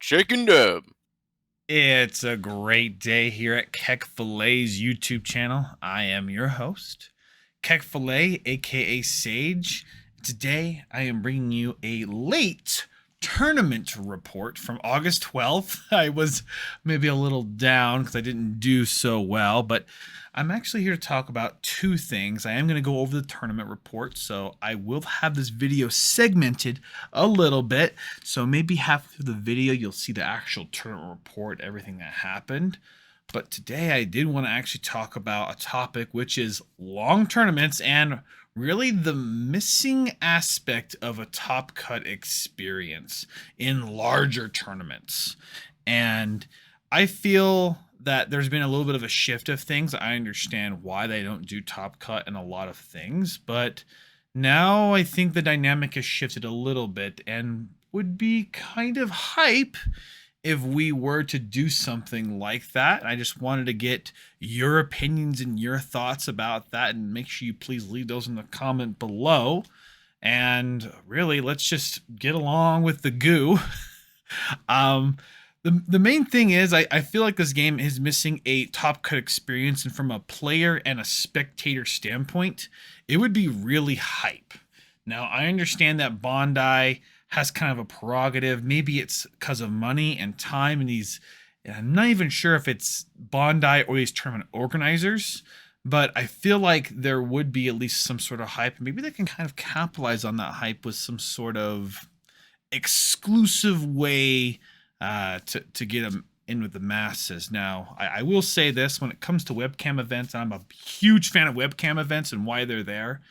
Shaking Dub. It's a great day here at KEKFILA's YouTube channel. I am your host, KEKFILA, aka Sage. Today, I am bringing you a late tournament report from August 12th. I was maybe a little down because I didn't do so well, but I'm actually here to talk about two things. I am going to go over the tournament report, so I will have this video segmented a little bit. So maybe half of the video, you'll see the actual tournament report, everything that happened. But today I did want to actually talk about a topic which is long tournaments and really the missing aspect of a top cut experience in larger tournaments. And I feel that there's been a little bit of a shift of things. I understand why they don't do top cut in a lot of things, but now I think the dynamic has shifted a little bit and would be kind of hype if we were to do something like that. I just wanted to get your opinions and your thoughts about that, and make sure you please leave those in the comment below. And really, let's just get along with the goo. um, the main thing is I feel like this game is missing a top cut experience, and from a player and a spectator standpoint, it would be really hype. Now, I understand that Bondi has kind of a prerogative. Maybe it's because of money and time, and I'm not even sure if it's Bondi or these tournament organizers, but I feel like there would be at least some sort of hype. Maybe they can kind of capitalize on that hype with some sort of exclusive way to get them in with the masses. Now, I will say this, when it comes to webcam events, and I'm a huge fan of webcam events and why they're there,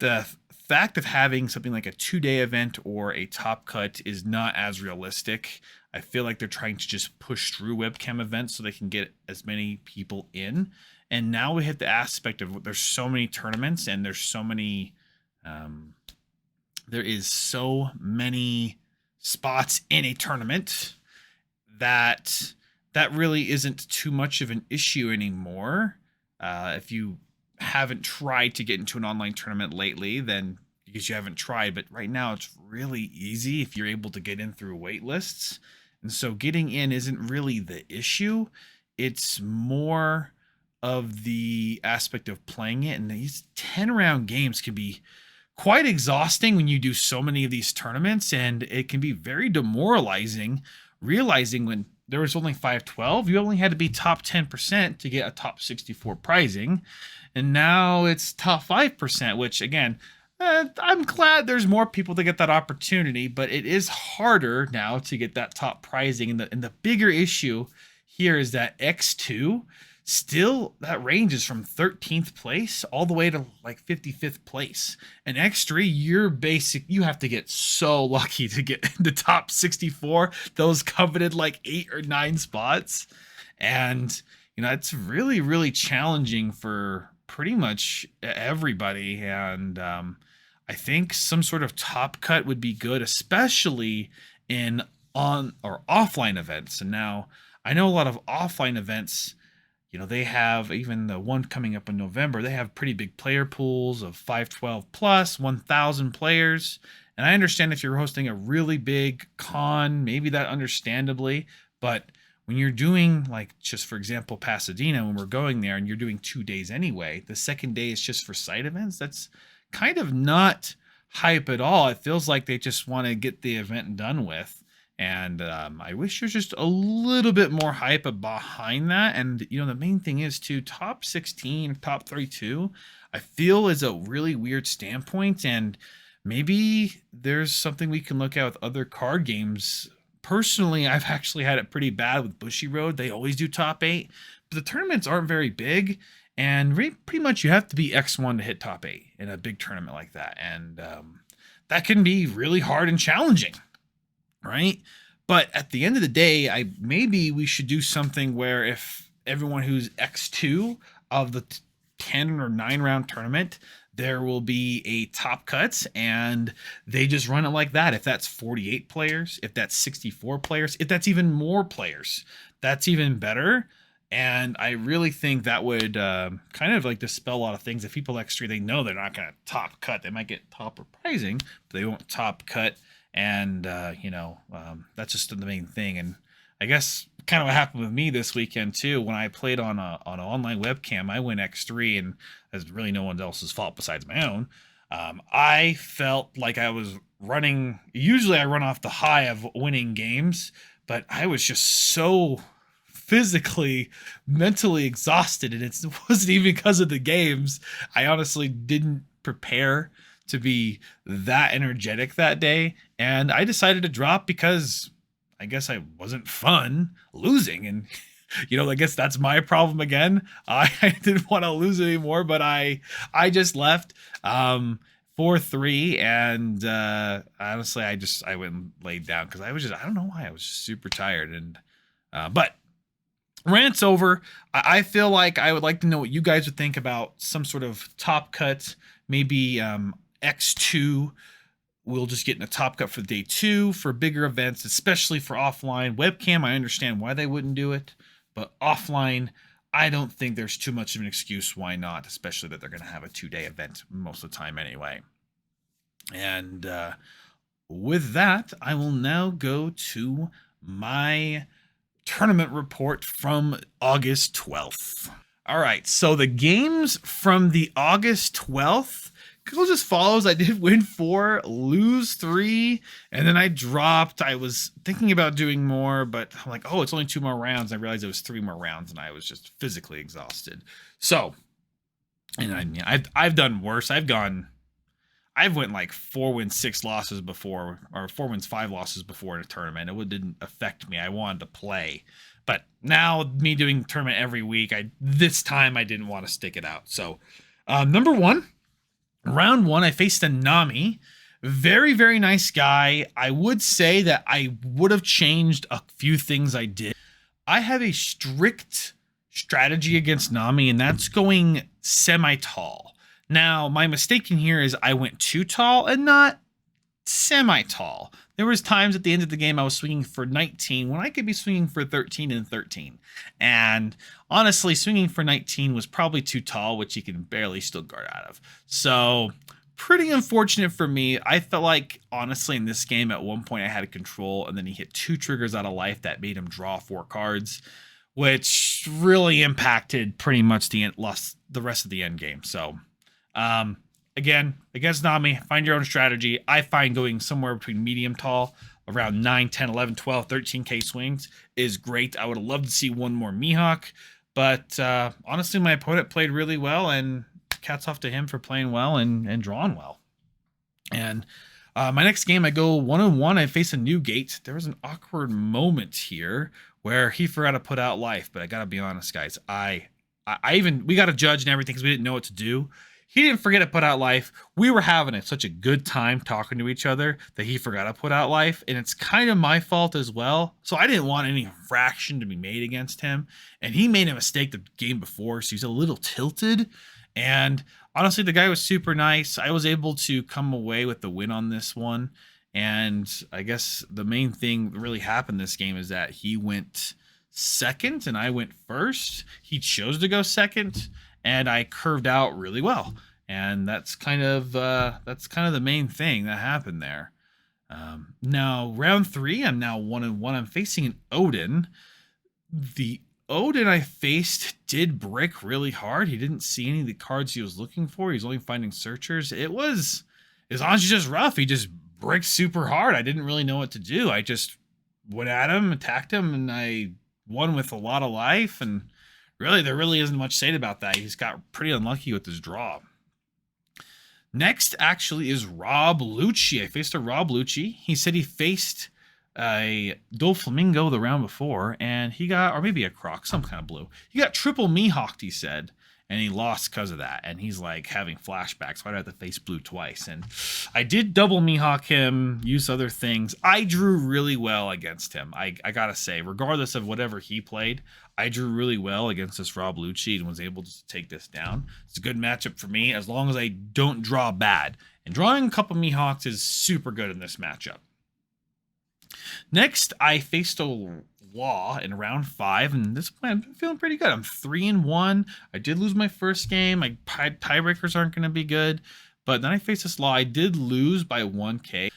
the fact of having something like a 2-day event or a top cut is not as realistic. I feel like they're trying to just push through webcam events so they can get as many people in. And now we hit the aspect of there's so many tournaments and there's so many there is so many spots in a tournament that really isn't too much of an issue anymore. If you haven't tried to get into an online tournament lately, then because you haven't tried, but right now it's really easy if you're able to get in through wait lists. And so getting in isn't really the issue. It's more of the aspect of playing it. And these 10-round games can be quite exhausting when you do so many of these tournaments, and it can be very demoralizing realizing when there was only 512, you only had to be top 10% to get a top 64 prizing. And now it's top 5%, which again, I'm glad there's more people to get that opportunity, but it is harder now to get that top prizing. And the bigger issue here is that X2, still that ranges from 13th place all the way to like 55th place. And X3, you have to get so lucky to get into top 64, those coveted like 8 or 9 spots. And it's really, really challenging for pretty much everybody. And I think some sort of top cut would be good, especially in on or offline events. And now I know a lot of offline events, they have, even the one coming up in November, they have pretty big player pools of 512 plus 1,000 players. And I understand if you're hosting a really big con, maybe that understandably, but when you're doing, like, just for example, Pasadena, when we're going there and you're doing 2 days anyway, the second day is just for site events. That's kind of not hype at all. It feels like they just want to get the event done with. And I wish there's just a little bit more hype behind that. And, the main thing is too, top 16, top 32, I feel is a really weird standpoint. And maybe there's something we can look at with other card games. Personally, I've actually had it pretty bad with Bushiroad. They always do top 8, but the tournaments aren't very big. And pretty much you have to be X1 to hit top 8 in a big tournament like that. And that can be really hard and challenging. Right? But at the end of the day, maybe we should do something where if everyone who's X2 of the 10 or 9 round tournament, there will be a top cuts and they just run it like that. If that's 48 players, if that's 64 players, if that's even more players, that's even better. And I really think that would kind of like dispel a lot of things. If people X3, they know they're not going to top cut. They might get top or pricing, but they won't top cut. And that's just the main thing. And I guess kind of what happened with me this weekend too. When I played on an online webcam, I went X3, and it's really no one else's fault besides my own. I felt like I was running. Usually, I run off the high of winning games, but I was just so physically, mentally exhausted, and it wasn't even because of the games. I honestly didn't prepare to be that energetic that day, and I decided to drop because I guess I wasn't fun losing. And I guess that's my problem again. I didn't want to lose anymore, but I just left 4-3, and honestly, I went and laid down because I don't know why, I was just super tired. And but rant's over. I feel like I would like to know what you guys would think about some sort of top cut, maybe X2. We'll just get in a top cut for day 2 for bigger events, especially for offline. Webcam, I understand why they wouldn't do it, but offline, I don't think there's too much of an excuse why not, especially that they're going to have a 2-day event most of the time anyway. And with that, I will now go to my tournament report from August 12th. All right, so the games from the August 12th goes as follows. I did win 4, lose 3, and then I dropped. I was thinking about doing more, but I'm like, oh, it's only 2 more rounds. I realized it was 3 more rounds, and I was just physically exhausted. So, and I've done worse. I've went like 4 wins, 6 losses before, or 4 wins, 5 losses before in a tournament. It didn't affect me. I wanted to play. But now, me doing tournament every week, this time I didn't want to stick it out. So, number 1, round 1, I faced a Nami. Very, very nice guy. I would say that I would have changed a few things I did. I have a strict strategy against Nami, and that's going semi-tall. Now, my mistake in here is I went too tall and not semi-tall. There was times at the end of the game I was swinging for 19 when I could be swinging for 13 and 13. And honestly, swinging for 19 was probably too tall, which he can barely still guard out of. So pretty unfortunate for me. I felt like, honestly, in this game, at one point I had control, and then he hit 2 triggers out of life that made him draw 4 cards, which really impacted pretty much the rest of the end game. So, again, against Nami, find your own strategy. I find going somewhere between medium tall, around 9, 10, 11, 12, 13K swings is great. I would have loved to see one more Mihawk, but honestly, my opponent played really well, and cats off to him for playing well and drawing well. And my next game, I go 1-1. I face a Newgate. There was an awkward moment here where he forgot to put out life, but I gotta be honest, guys. We got a judge and everything because we didn't know what to do. He didn't forget to put out life. We were having such a good time talking to each other that he forgot to put out life, and it's kind of my fault as well. So I didn't want any infraction to be made against him, and he made a mistake the game before, so he's a little tilted. And honestly, the guy was super nice. I was able to come away with the win on this one, and I guess the main thing that really happened this game is that he went second and I went first. He chose to go second, and I curved out really well, and that's kind of the main thing that happened there. Now round 3, I'm now 1-1. I'm facing an Odin. The Odin I faced did brick really hard. He didn't see any of the cards he was looking for. He's only finding searchers. It was honestly just rough. He just bricked super hard. I didn't really know what to do. I just went at him, attacked him, and I won with a lot of life. And really, there really isn't much said about that. He's got pretty unlucky with his draw. Next, actually, is Rob Lucci. I faced a Rob Lucci. He said he faced a Doflamingo the round before, and he got, or maybe a Croc, some kind of blue. He got triple Mihawked, he said, and he lost because of that. And he's like having flashbacks. Why did I have to face blue twice? And I did double Mihawk him, use other things. I drew really well against him. I gotta say, regardless of whatever he played, I drew really well against this Rob Lucci and was able to take this down. It's a good matchup for me as long as I don't draw bad. And drawing a couple Mihawks is super good in this matchup. Next, I faced a Law in round 5, and this point I'm feeling pretty good. I'm 3-1. I did lose my first game. My tiebreakers aren't going to be good, but then I faced this Law. I did lose by 1K.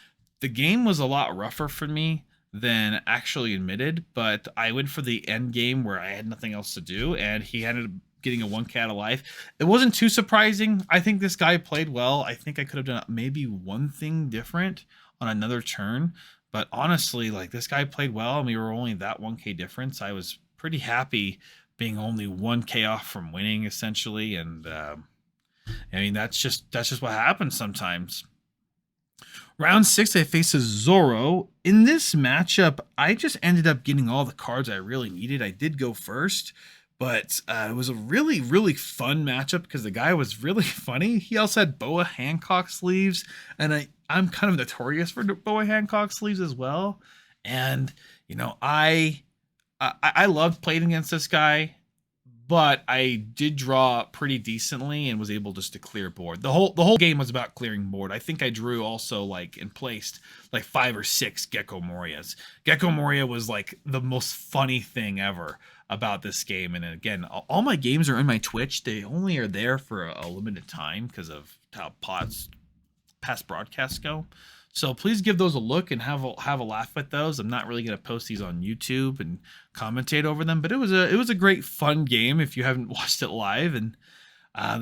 the game was a lot rougher for me than actually admitted, but I went for the end game where I had nothing else to do, and he ended up getting a 1K out of life. It wasn't too surprising. I think this guy played well. I think I could have done maybe one thing different on another turn, but honestly, like, this guy played well, and we were only that 1K difference. I was pretty happy being only 1K off from winning, essentially, and I mean, that's just what happens sometimes. Round 6, I face a Zoro. In this matchup, I just ended up getting all the cards I really needed. I did go first, but it was a really, really fun matchup because the guy was really funny. He also had Boa Hancock sleeves, and I'm kind of notorious for Boa Hancock sleeves as well. And, you know, I loved playing against this guy, but I did draw pretty decently and was able just to clear board. The whole game was about clearing board. I think I drew also like and placed like 5 or 6 Gecko Morias. Gecko Moria was like the most funny thing ever about this game. And again, all my games are in my Twitch. They only are there for a limited time because of how past broadcasts go. So please give those a look and have a laugh at those. I'm not really going to post these on YouTube and commentate over them, but it was a great fun game if you haven't watched it live. And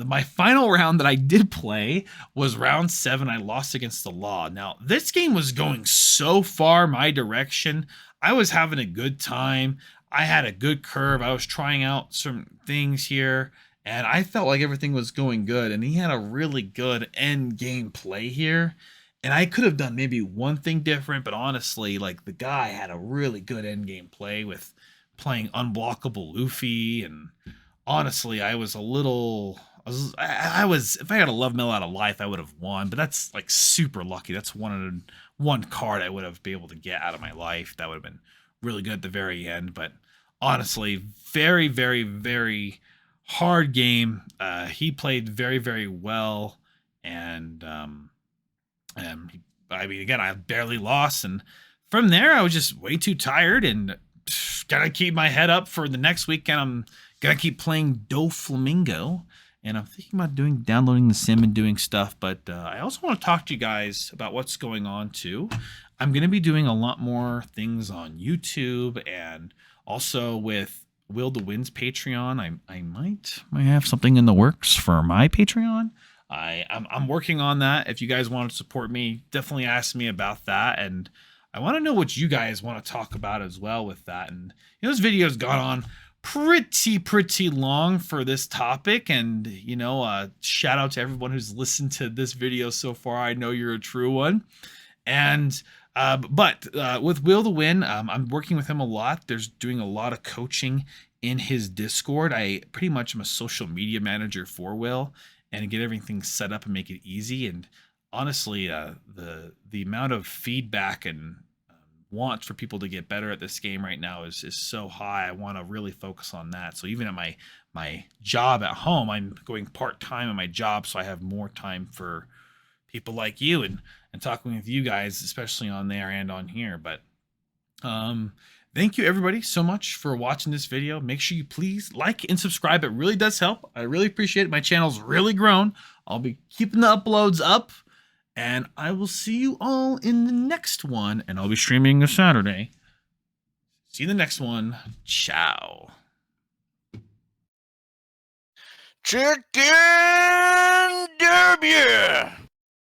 my final round that I did play was round 7. I lost against the Law. Now, this game was going so far my direction. I was having a good time. I had a good curve. I was trying out some things here, and I felt like everything was going good. And he had a really good end game play here. And I could have done maybe one thing different, but honestly, like, the guy had a really good end game play with playing unblockable Luffy. And honestly, I was if I got a love mill out of life, I would have won. But that's like super lucky. That's one card I would have been able to get out of my life. That would have been really good at the very end. But honestly, very, very, very hard game. He played very, very well, and I mean, again, I barely lost, and from there, I was just way too tired, and gotta keep my head up for the next weekend. I'm gonna keep playing Doflamingo, and I'm thinking about downloading the sim and doing stuff. But I also want to talk to you guys about what's going on too. I'm gonna be doing a lot more things on YouTube, and also with Will the Wind's Patreon. I might have something in the works for my Patreon. I'm working on that. If you guys want to support me, definitely ask me about that. And I want to know what you guys want to talk about as well with that. And this video's gone on pretty long for this topic. And, shout out to everyone who's listened to this video so far. I know you're a true one. And but with Will the Win, I'm working with him a lot. There's doing a lot of coaching in his Discord. I pretty much am a social media manager for Will, and get everything set up and make it easy. And honestly, the amount of feedback and want for people to get better at this game right now is so high. I want to really focus on that. So even at my job at home, I'm going part-time at my job, so I have more time for people like you and talking with you guys, especially on there and on here. But thank you everybody so much for watching this video. Make sure you please like and subscribe. It really does help. I really appreciate it. My channel's really grown. I'll be keeping the uploads up, and I will see you all in the next one. And I'll be streaming this Saturday. See you in the next one. Ciao. Chicken Derby!